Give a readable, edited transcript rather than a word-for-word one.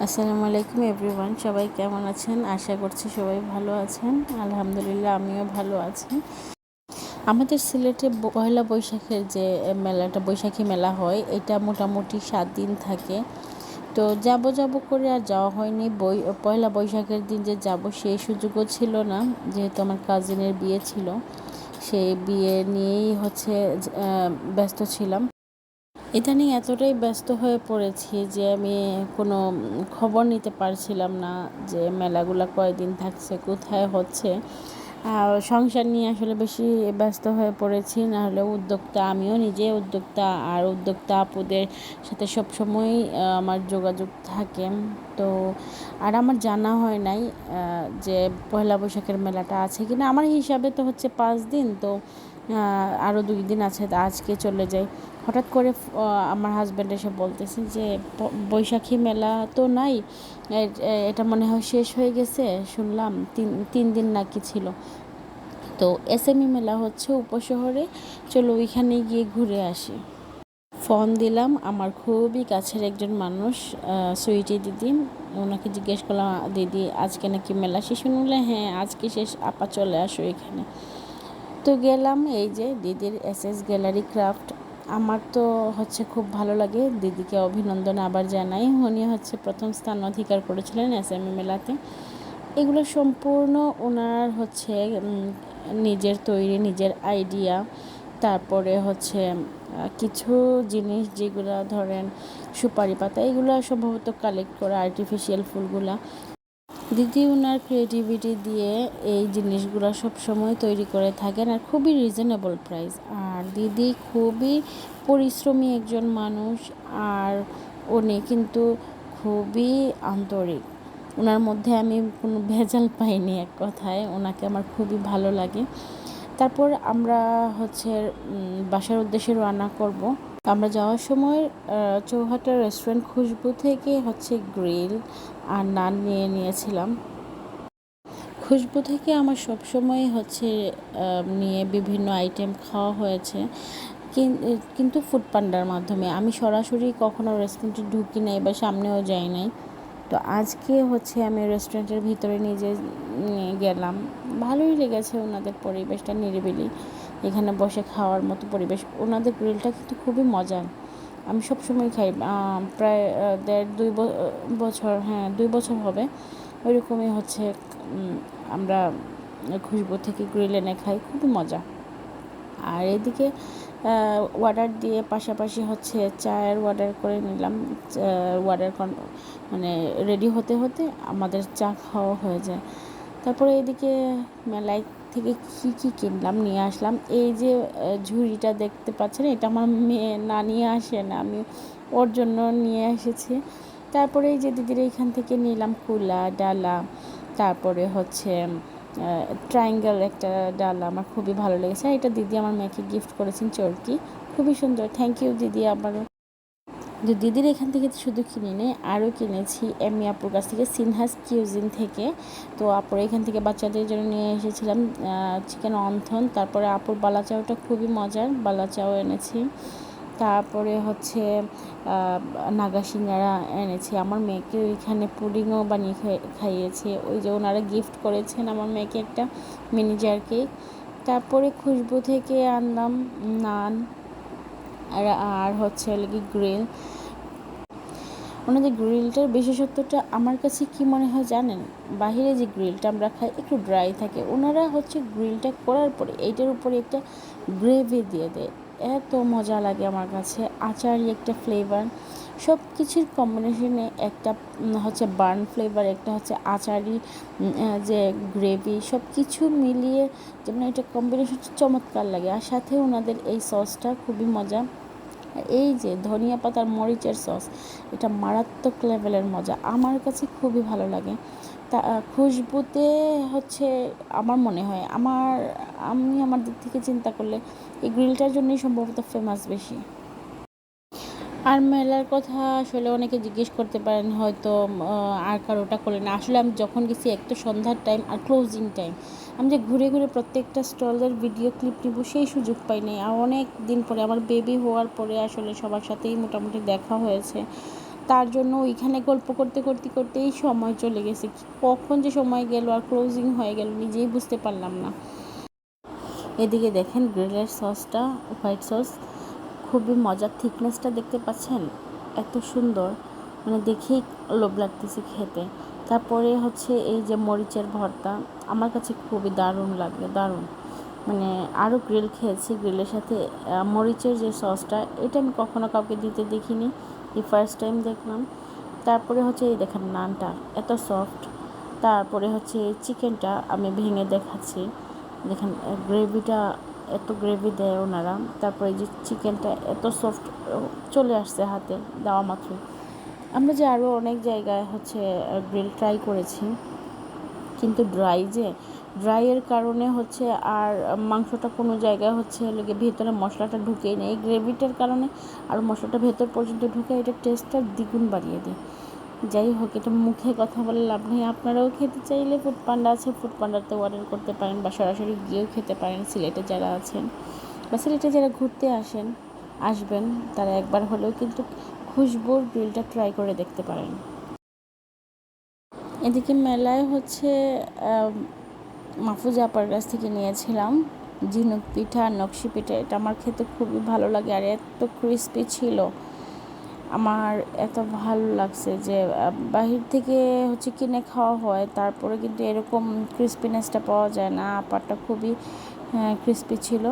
আসসালামু আলাইকুম এভরিওয়ান, সবাই কেমন আছেন? আশা করছি সবাই ভালো আছেন। আলহামদুলিল্লাহ আমিও ভালো আছি। আমাদের সিলেটে পয়লা বৈশাখের যে মেলাটা, বৈশাখী মেলা হয়, এটা মোটামুটি 7 দিন থাকে। তো যাব করে আর যাওয়া হয়নি। পয়লা বৈশাখের দিন যে যাব সেই সুযোগও ছিল না, যেহেতু আমার কাজিনের বিয়ে ছিল। সেই বিয়ে নিয়েই ব্যস্ত ছিলাম। ইদানিং এতটাই ব্যস্ত হয়ে পড়েছি যে আমি কোনো খবর নিতে পারছিলাম না যে মেলাগুলো কয়দিন থাকছে, কোথায় হচ্ছে। আর সংসার নিয়ে আসলে বেশি ব্যস্ত হয়ে পড়েছি। নাহলে আমিও নিজে উদ্যোক্তা, আর উদ্যোক্তা আপুদের সাথে সবসময়ই আমার যোগাযোগ থাকে। তো আর আমার জানা হয় নাই যে পয়লা বৈশাখের মেলাটা আছে কিনা। আমার হিসাবে তো হচ্ছে 5 দিন, তো আরও 2 দিন আছে, আজকে চলে যাই। হঠাৎ করে আমার হাজব্যান্ড এসে বলতেছে যে বৈশাখী মেলা তো নাই, এটা মনে হয় শেষ হয়ে গেছে, শুনলাম 3 দিন নাকি ছিল। তো এসএমই মেলা হচ্ছে উপশহরে, চলো ওইখানে গিয়ে ঘুরে আসি। ফোন দিলাম আমার খুবই কাছের একজন মানুষ, সুইটি দিদি। ওনাকে জিজ্ঞেস করলাম, দিদি আজকে নাকি মেলা শেষ? শুনলে হ্যাঁ আজকে শেষ, আপা চলে আসো এখানে। তো গেলাম, এই যে দিদির এসএস গ্যালারি ক্রাফট। আমার তো খুব ভালো লাগে, দিদিকে অভিনন্দন আবার জানাই। উনি প্রথম স্থান অধিকার করেছিলেন এসএমই মেলাতে। এগুলো সম্পূর্ণ ওনার নিজের তৈরি, নিজের আইডিয়া। তারপরে কিছু জিনিস যেগুলো ধরেন সুপারি পাতা, এগুলো সম্ভবত কালেক্ট করা, আর্টিফিশিয়াল ফুলগুলা। দিদি ওনার ক্রিয়েটিভিটি দিয়ে এই জিনিসগুলো সবসময় তৈরি করে থাকেন, আর খুবই রিজনেবল প্রাইস। আর দিদি খুবই পরিশ্রমী একজন মানুষ, আর উনি কিন্তু খুবই আন্তরিক। ওনার মধ্যে আমি কোনো ভেজাল পাইনি, এক কথায় ওনাকে আমার খুবই ভালো লাগে। তারপর আমরা বাসার উদ্দেশ্যে রওনা করব। আমরা যাওয়ার সময় চৌহাটা রেস্টুরেন্ট খুশবু থেকে গ্রিল আর নান নিয়েছিলাম। খুশবু থেকে আমার সবসময় নিয়ে বিভিন্ন আইটেম খাওয়া হয়েছে, কিন্তু ফুড পান্ডার মাধ্যমে। আমি সরাসরি কখনো রেস্টুরেন্টে ঢুকি নাই বা সামনেও যাই নাই। তো আজকে আমি রেস্টুরেন্টের ভিতরে নিয়ে গেলাম। ভালোই লেগেছে, ওনাদের পরিবেশটা নিরিবিলি, এখানে বসে খাওয়ার মতো পরিবেশ। ওনাদের গ্রিলটা কিন্তু খুবই মজার। আমি সবসময় খাই, প্রায় 1.5-2 বছর, হ্যাঁ 2 বছর হবে ওইরকমই আমরা খুশবু থেকে গ্রিল এনে খাই, খুবই মজা। আর এদিকে অর্ডার দিয়ে পাশাপাশি চায়ের অর্ডার করে নিলাম। রেডি হতে হতে আমাদের চা খাওয়া হয়ে যায়। তারপরে এদিকে মেলায় থেকে কী কিনলাম, নিয়ে আসলাম। এই যে ঝুড়িটা দেখতে পাচ্ছেন, এটা আমার মেয়ে না নিয়ে আসে না, আমি ওর জন্য নিয়ে এসেছি। তারপরে এই যে দিদির এইখান থেকে নিলাম কুলা, ডালা। তারপরে ট্রায়াঙ্গেল একটা ডালা আমার খুবই ভালো লেগেছে। এটা দিদি আমার মেয়েকে গিফট করেছেন, চরকি, খুবই সুন্দর। থ্যাংক ইউ দিদি। আবারও দিদির এখান থেকে শুধু কিনে নেই, আরও কিনেছি এমনি আপুর কাছ থেকে, সিনহাস কিউজিন থেকে। তো আপুর এখান থেকে বাচ্চাদের জন্য নিয়ে এসেছিলাম চিকেন অন্থন। তারপরে আপুর বালাচাওটা খুবই মজার, বালাচাও এনেছি। তারপরে নাগা সিঙ্গারা এনেছি। আমার মেয়েকে ওইখানে পুডিংও বানিয়ে খাইয়েছে। ওই যে ওনারা গিফট করেছেন আমার মেয়েকে একটা মিনি জার কেক। তারপরে খুশবু থেকে আনলাম নান আর গ্রিল। ওনাদের গ্রিলটার বিশেষত্বটা আমার কাছে কি মনে হয় জানেন? বাহিরে যে গ্রিলটা আমরা খাই একটু ড্রাই থাকে, ওনারা গ্রিলটা করার পরে এইটার উপরে একটা গ্রেভি দিয়ে দেয়, এত মজা লাগে আমার কাছে। আচারি একটা ফ্লেভার, সব কিছুর কম্বিনেশনে একটা বার্ন ফ্লেভার, একটা আচারি, যে গ্রেভি, সব কিছু মিলিয়ে যেমন এটা কম্বিনেশন চমৎকার লাগে। আর সাথে ওনাদের এই সসটা খুবই মজা। এই যে ধনিয়া পাতার মরিচের সস, এটা মারাত্মক লেভেলের মজা, আমার কাছে খুবই ভালো লাগে। তা খুশবুতে আমার মনে হয় আমি আমার দিক থেকে চিন্তা করলে এই গ্রিলটার জন্যই সম্ভবত ফেমাস বেশি। আর মেলার কথা আসলে অনেকে জিজ্ঞেস করতে পারেন হয়তো, আর কারোটা করলেন না। আসলে আমি যখন গেছি একটা সন্ধ্যার টাইম আর ক্লোজিং টাইম, আমি যে ঘুরে ঘুরে প্রত্যেকটা স্টলের ভিডিও ক্লিপ নিব সেই সুযোগ পাই নাই। আর অনেক দিন পরে, আমার বেবি হওয়ার পরে আসলে সবার সাথেই মোটামুটি দেখা হয়েছে। তার জন্য ওইখানে গল্প করতে করতে করতেই সময় চলে গেছে, কখন যে সময় গেল আর ক্লোজিং হয়ে গেল নিজেই বুঝতে পারলাম না। এদিকে দেখেন গ্রিলের সসটা, হোয়াইট সস, খুবই মজার, থিকনেসটা দেখতে পাচ্ছেন, এত সুন্দর, মানে দেখেই লোভ লাগতেছে খেতে। তারপরে হচ্ছে এই যে মরিচের ভর্তা, আমার কাছে খুবই দারুণ লাগে, দারুণ। মানে আরও গ্রিল খেয়েছি, গ্রিলের সাথে মরিচের যে সসটা, এটা আমি কখনো কাউকে দিতে দেখিনি, এই ফার্স্ট টাইম দেখলাম। তারপরে হচ্ছে এই দেখেন নানটা এত সফট। তারপরে হচ্ছে এই চিকেনটা আমি ভেঙে দেখাচ্ছি, দেখেন গ্রেভিটা, এত গ্রেভি দেয় ওনারা। তারপরে এই যে চিকেনটা এত সফট চলে আসছে হাতে দেওয়া মাত্র। আমরা যে আরও অনেক জায়গায় হচ্ছে গ্রিল ট্রাই করেছি, কিন্তু ড্রাইয়ের কারণে হচ্ছে আর মাংসটা কোনো জায়গায় হচ্ছে লেগে ভেতরে মশলাটা ঢুকেই নেই, গ্রেভিটার কারণে আর মশলাটা ভেতর পর্যন্ত ঢুকে এটা টেস্টটা দ্বিগুণ বাড়িয়ে দেয়। যাই হোক, এটা মুখে কথা বলে লাভ নেই। আপনারাও খেতে চাইলে ফুড পান্ডা আছে, ফুড পান্ডাতে অর্ডার করতে পারেন বা সরাসরি গিয়েও খেতে পারেন। সিলেটে যারা আছেন বা সিলেটে যারা ঘুরতে আসবেন তারা একবার হলেও কিন্তু খুশবুর গ্রিলটা ট্রাই করে দেখতে পারেন। এদিকে মেলায় হচ্ছে মাহফুজা আপার কাছ থেকে নিয়েছিলাম ঝিনুক পিঠা আর নকশি পিঠা। এটা আমার খেতে খুবই ভালো লাগে আর এত ক্রিস্পি ছিল, আমার এত ভালো লাগছে যে বাহির থেকে হচ্ছে কিনে খাওয়া হয়, তারপরে কিন্তু এরকম ক্রিস্পিনেসটা পাওয়া যায় না। আপারটা খুবই ক্রিস্পি ছিল।